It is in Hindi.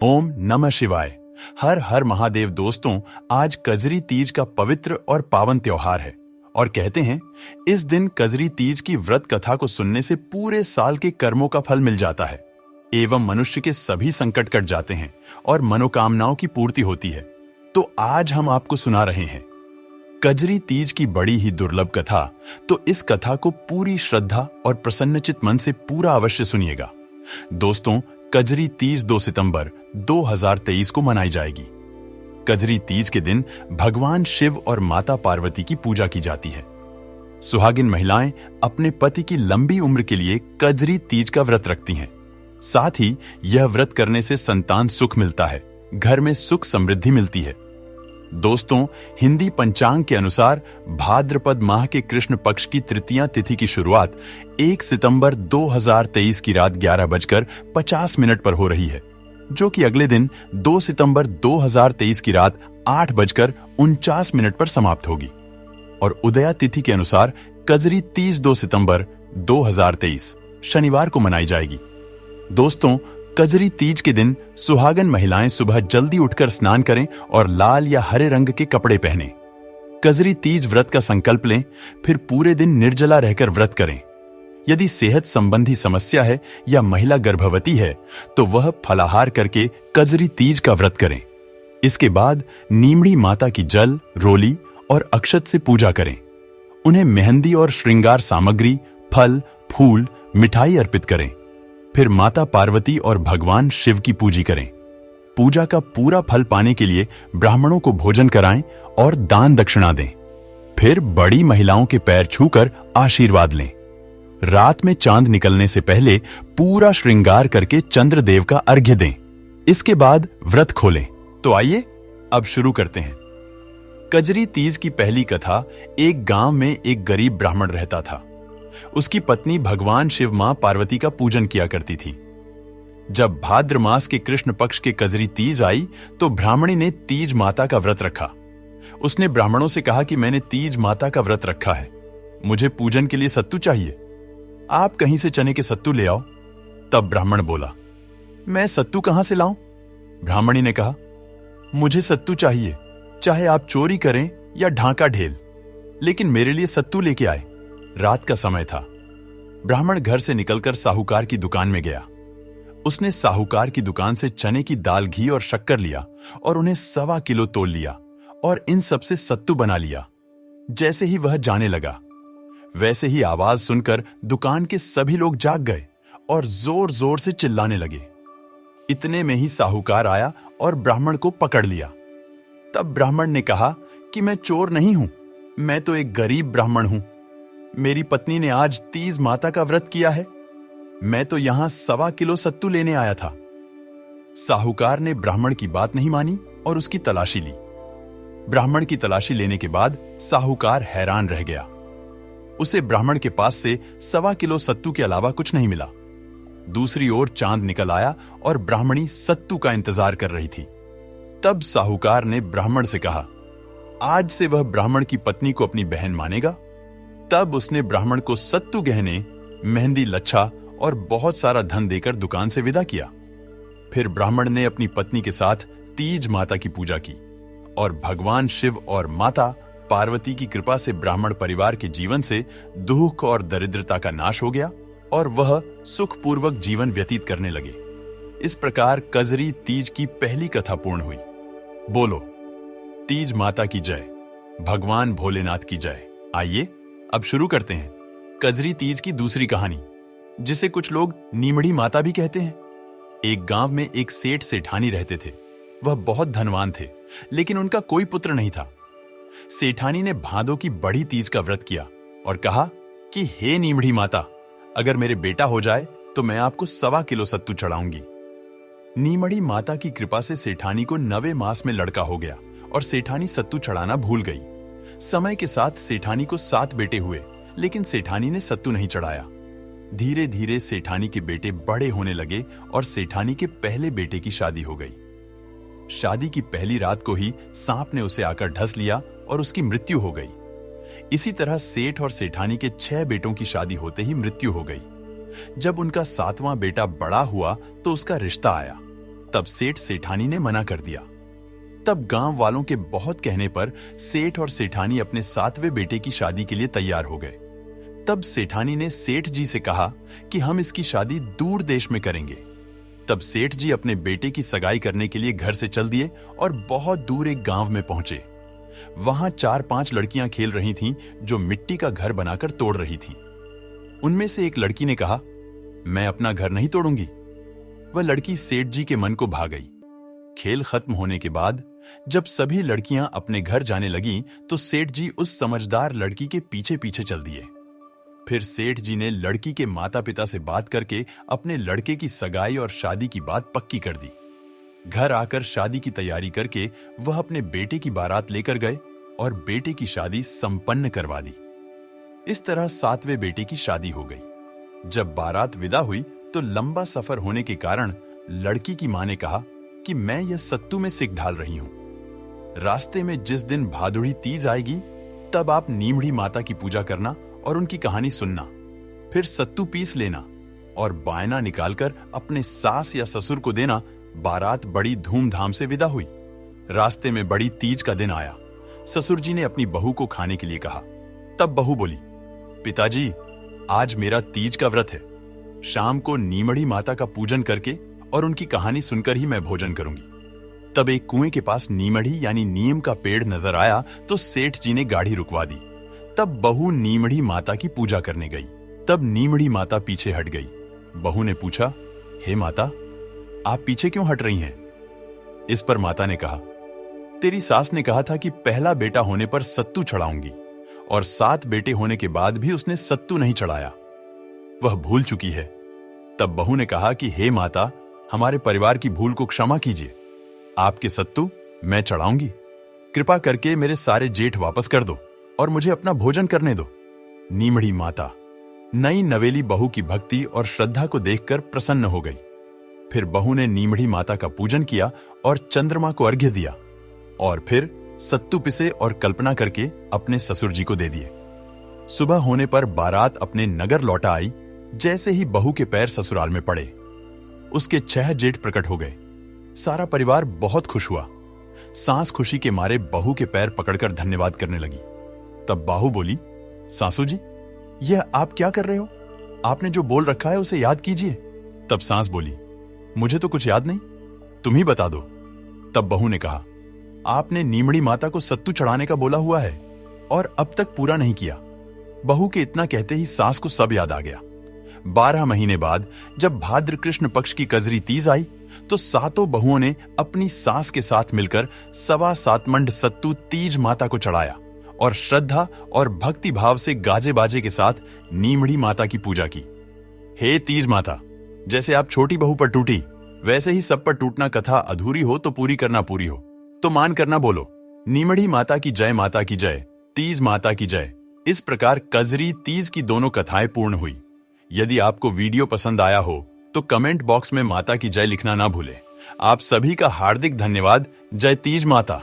ओम नमः शिवाय। हर हर महादेव। दोस्तों, आज कजरी तीज का पवित्र और पावन त्योहार है और कहते हैं इस दिन कजरी तीज की व्रत कथा को सुनने से पूरे साल के कर्मों का फल मिल जाता है एवं मनुष्य के सभी संकट कट जाते हैं और मनोकामनाओं की पूर्ति होती है। तो आज हम आपको सुना रहे हैं कजरी तीज की बड़ी ही दुर्लभ कथा। तो इस कथा को पूरी श्रद्धा और प्रसन्नचित मन से पूरा अवश्य सुनिएगा। दोस्तों, कजरी तीज 2 सितंबर 2023 को मनाई जाएगी। कजरी तीज के दिन भगवान शिव और माता पार्वती की पूजा की जाती है। सुहागिन महिलाएं अपने पति की लंबी उम्र के लिए कजरी तीज का व्रत रखती हैं। साथ ही यह व्रत करने से संतान सुख मिलता है, घर में सुख समृद्धि मिलती है। दोस्तों, हिंदी पंचांग के अनुसार भाद्रपद माह के कृष्ण पक्ष की तृतीया तिथि की शुरुआत 1 सितंबर 2023 की रात 11:50 पर हो रही है, जो कि अगले दिन 2 सितंबर 2023 की रात 8:49 पर समाप्त होगी। और उदया तिथि के अनुसार कजरी तीज 2 सितंबर 2023 शनिवार को मनाई जाएगी। दोस्तों, कजरी तीज के दिन सुहागन महिलाएं सुबह जल्दी उठकर स्नान करें और लाल या हरे रंग के कपड़े पहनें। कजरी तीज व्रत का संकल्प लें, फिर पूरे दिन निर्जला रहकर व्रत करें। यदि सेहत संबंधी समस्या है या महिला गर्भवती है तो वह फलाहार करके कजरी तीज का व्रत करें। इसके बाद नीमड़ी माता की जल, रोली और अक्षत से पूजा करें। उन्हें मेहंदी और श्रृंगार सामग्री, फल, फूल, मिठाई अर्पित करें। फिर माता पार्वती और भगवान शिव की पूजा करें। पूजा का पूरा फल पाने के लिए ब्राह्मणों को भोजन कराएं और दान दक्षिणा दें। फिर बड़ी महिलाओं के पैर छूकर आशीर्वाद लें। रात में चांद निकलने से पहले पूरा श्रृंगार करके चंद्रदेव का अर्घ्य दें। इसके बाद व्रत खोलें। तो आइए अब शुरू करते हैं। कजरी तीज की पहली कथा। एक गांव में एक गरीब ब्राह्मण रहता था। उसकी पत्नी भगवान शिव मां पार्वती का पूजन किया करती थी। जब भाद्र मास के कृष्ण पक्ष के कजरी तीज आई तो ब्राह्मणी ने तीज माता का व्रत रखा। उसने ब्राह्मणों से कहा कि मैंने तीज माता का व्रत रखा है, मुझे पूजन के लिए सत्तू चाहिए, आप कहीं से चने के सत्तू ले आओ। तब ब्राह्मण बोला, मैं सत्तू कहां से लाऊं? ब्राह्मणी ने कहा, मुझे सत्तू चाहिए, चाहे आप चोरी करें या ढांका ढेल, लेकिन मेरे लिए सत्तू लेके आए। रात का समय था। ब्राह्मण घर से निकलकर साहूकार की दुकान में गया। उसने साहूकार की दुकान से चने की दाल, घी और शक्कर लिया और उन्हें 1.25 किलो तोल लिया और इन सब से सत्तू बना लिया। जैसे ही वह जाने लगा, वैसे ही आवाज सुनकर दुकान के सभी लोग जाग गए और जोर जोर से चिल्लाने लगे। इतने में ही साहूकार आया और ब्राह्मण को पकड़ लिया। तब ब्राह्मण ने कहा कि मैं चोर नहीं हूं, मैं तो एक गरीब ब्राह्मण हूं। मेरी पत्नी ने आज तीज माता का व्रत किया है, मैं तो यहां 1.25 किलो सत्तू लेने आया था। साहूकार ने ब्राह्मण की बात नहीं मानी और उसकी तलाशी ली। ब्राह्मण की तलाशी लेने के बाद साहूकार हैरान रह गया। उसे ब्राह्मण के पास से 1.25 किलो सत्तू के अलावा कुछ नहीं मिला। दूसरी ओर चांद निकल आया और ब्राह्मणी सत्तू का इंतजार कर रही थी। तब साहूकार ने ब्राह्मण से कहा, आज से वह ब्राह्मण की पत्नी को अपनी बहन मानेगा। तब उसने ब्राह्मण को सत्तू, गहने, मेहंदी, लच्छा और बहुत सारा धन देकर दुकान से विदा किया। फिर ब्राह्मण ने अपनी पत्नी के साथ तीज माता की पूजा की और भगवान शिव और माता पार्वती की कृपा से ब्राह्मण परिवार के जीवन से दुख और दरिद्रता का नाश हो गया और वह सुखपूर्वक जीवन व्यतीत करने लगे। इस प्रकार कजरी तीज की पहली कथा पूर्ण हुई। बोलो तीज माता की जय, भगवान भोलेनाथ की जय। आइए अब शुरू करते हैं कजरी तीज की दूसरी कहानी, जिसे कुछ लोग नीमड़ी माता भी कहते हैं। एक गांव में एक सेठ सेठानी रहते थे। वह बहुत धनवान थे, लेकिन उनका कोई पुत्र नहीं था। सेठानी ने भादों की बड़ी तीज का व्रत किया और कहा कि हे नीमड़ी माता, अगर मेरे बेटा हो जाए तो मैं आपको 1.25 किलो सत्तू चढ़ाऊंगी। नीमड़ी माता की कृपा से सेठानी को 9वें मास में लड़का हो गया और सेठानी सत्तू चढ़ाना भूल गई। समय के साथ सेठानी को 7 बेटे हुए, लेकिन सेठानी ने सत्तू नहीं चढ़ाया। धीरे धीरे सेठानी के बेटे बड़े होने लगे और सेठानी के पहले बेटे की शादी हो गई। शादी की पहली रात को ही सांप ने उसे आकर ढस लिया और उसकी मृत्यु हो गई। इसी तरह सेठ और सेठानी के 6 बेटों की शादी होते ही मृत्यु हो गई। जब उनका 7वां बेटा बड़ा हुआ तो उसका रिश्ता आया तब सेठ सेठानी ने मना कर दिया। तब गांव वालों के बहुत कहने पर सेठ और सेठानी अपने 7वें बेटे की शादी के लिए तैयार हो गए। तब सेठानी ने सेठ जी से कहा कि हम इसकी शादी दूर देश में करेंगे। तब सेठ जी अपने बेटे की सगाई करने के लिए घर से चल दिए और बहुत दूर एक गांव में पहुंचे। वहां 4-5 लड़कियां खेल रही थीं जो मिट्टी का घर बनाकर तोड़ रही थीं। उनमें से एक लड़की ने कहा, मैं अपना घर नहीं तोड़ूंगी। वह लड़की सेठ जी के मन को भा गई। खेल खत्म होने के बाद जब सभी लड़कियां अपने घर जाने लगीं, तो सेठ जी उस समझदार लड़की के पीछे पीछे चल दिए। फिर सेठ जी ने लड़की के माता पिता से बात करके अपने लड़के की सगाई और शादी की बात पक्की कर दी। घर आकर शादी की तैयारी करके वह अपने बेटे की बारात लेकर गए और बेटे की शादी संपन्न करवा दी। इस तरह 7वें बेटे की शादी हो गई। जब बारात विदा हुई तो लंबा सफर होने के कारण लड़की की मां ने कहा कि मैं यह सत्तू में सिक ढाल रही हूं। रास्ते में जिस दिन भादुड़ी तीज आएगी तब आप नीमड़ी माता की पूजा करना और उनकी कहानी सुनना। फिर सत्तू पीस लेना और बायना निकालकर अपने सास या ससुर को देना। बारात बड़ी धूमधाम से विदा हुई। रास्ते में बड़ी तीज का दिन आया। ससुर जी ने अपनी बहू को खाने के लिए कहा। तब बहू बोली, पिताजी, आज मेरा तीज का व्रत है। शाम को नीमड़ी माता का पूजन करके और उनकी कहानी सुनकर ही मैं भोजन करूंगी। तब एक कुएं के पास नीमड़ी यानी नीम का पेड़ नजर आया तो सेठ जी ने गाड़ी रुकवा दी। तब बहू नीमड़ी माता की पूजा करने गई। तब नीमड़ी माता पीछे हट गई। बहू ने पूछा, हे माता, आप पीछे क्यों हट रही हैं? इस पर माता ने कहा, तेरी सास ने कहा था कि पहला बेटा होने पर सत्तू चढ़ाऊंगी और 7 बेटे होने के बाद भी उसने सत्तू नहीं चढ़ाया। वह भूल चुकी है। तब बहू ने कहा कि हे माता, हमारे परिवार की भूल को क्षमा कीजिए। आपके सत्तू मैं चढ़ाऊंगी। कृपा करके मेरे सारे जेठ वापस कर दो और मुझे अपना भोजन करने दो। नीमड़ी माता नई नवेली बहू की भक्ति और श्रद्धा को देखकर प्रसन्न हो गई। फिर बहू ने नीमड़ी माता का पूजन किया और चंद्रमा को अर्घ्य दिया और फिर सत्तू पिसे और कल्पना करके अपने ससुर जी को दे दिए। सुबह होने पर बारात अपने नगर लौटा आई। जैसे ही बहू के पैर ससुराल में पड़े, उसके 6 जेठ प्रकट हो गए। सारा परिवार बहुत खुश हुआ। सास खुशी के मारे बहू के पैर पकड़कर धन्यवाद करने लगी। तब बहू बोली, सासू जी, यह आप क्या कर रहे हो? आपने जो बोल रखा है उसे याद कीजिए। तब सास बोली, मुझे तो कुछ याद नहीं, तुम ही बता दो। तब बहू ने कहा, आपने नीमड़ी माता को सत्तू चढ़ाने का बोला हुआ है और अब तक पूरा नहीं किया। बहू के इतना कहते ही सास को सब याद आ गया। 12 महीने बाद जब भाद्र कृष्ण पक्ष की कजरी तीज आई तो 7 बहुओं ने अपनी सास के साथ मिलकर 7.25 मंड सत्तू तीज माता को चढ़ाया और श्रद्धा और भक्ति भाव से गाजे बाजे के साथ नीमड़ी माता की पूजा की। हे तीज माता, जैसे आप छोटी बहू पर टूटी वैसे ही सब पर टूटना। कथा अधूरी हो तो पूरी करना पूरी हो तो मान करना बोलो, नीमड़ी माता की जय, माता की जय, तीज माता की जय। इस प्रकार कजरी तीज की दोनों कथाएं पूर्ण हुई। यदि आपको वीडियो पसंद आया हो तो कमेंट बॉक्स में माता की जय लिखना ना भूलें। आप सभी का हार्दिक धन्यवाद। जय तीज माता।